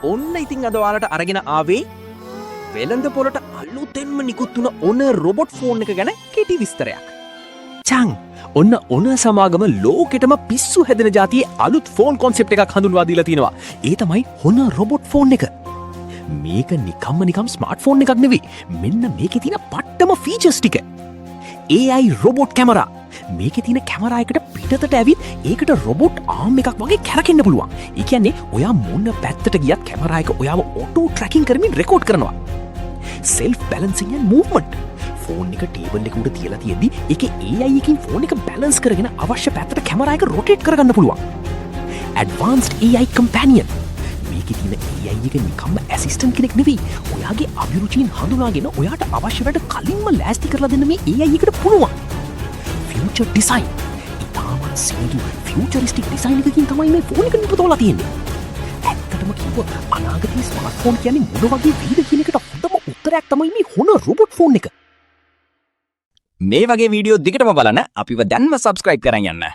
ඔන්න ඉතින් අද ඔයාලට අරගෙන ආවේ වෙළඳ පොළට අලුතෙන්ම නිකුත් වුණ ඔන රොබොට් ෆෝන් එක ගැන කෙටි විස්තරයක්. චං ඔන්න ඔන සමාගම ලෝකෙටම පිස්සු හැදෙන જાතියේ අලුත් ෆෝන් කොන්සෙප්ට් එකක් හඳුන්වා දීලා තිනවා. ඒ තමයි හොන රොබොට් ෆෝන් එක. මේක නිකම් ස්මාර්ට් ෆෝන් එකක් නෙවෙයි. මෙන්න මේකේ තියෙන පට්ටම ෆීචර්ස් ටික. AI robot camera. මේකේ තියෙන කැමරා එකට පිටතට ඇවිත් ඒකට රොබොට් ආම් එකක් වගේ කැරකෙන්න පුළුවන්. ඒ කියන්නේ ඔයා මොන පැත්තට ගියත් කැමරා එක ඔයාව ඔටෝ ට්‍රැකින් කරමින් රෙකෝඩ් කරනවා. self balancing and movement. Phone එක ටේබල් එක උඩ තියලා තියෙද්දි ඒකේ AI එකකින් ෆෝන් එක බැලන්ස් කරගෙන අවශ්‍ය පැත්තට කැමරා එක රොටේට් කරගන්න පුළුවන්. advanced AI companion. මේකේ තියෙන AI එක නිකම්ම ඇසිස්ටන්ට් කෙනෙක් නෙවෙයි. ඔයාගේ අභිරුචීන් හඳුනාගෙන ඔයාට අවශ්‍ය වැඩ කලින්ම ලෑස්ති කරලා දෙන්න මේ AI එකට පුළුවන්. future design. ඉතාමත් සියුම් futuristic design එකකින් තමයි මේ ෆෝන් එක නිපදවලා තියෙන්නේ. ඇත්තටම කිව්වොත් අනාගතයේ ස්මාර්ට්ෆෝන් කියන්නේ මොන වගේ වේද කියන එකට හොඳම උත්තරයක් තමයි මේ හොන රොබොට් ෆෝන් එක. මේ වගේ වීඩියෝ දිගටම බලන්න අපිව දැන්ම සබස්ක්‍රයිබ් කරන් යන්න.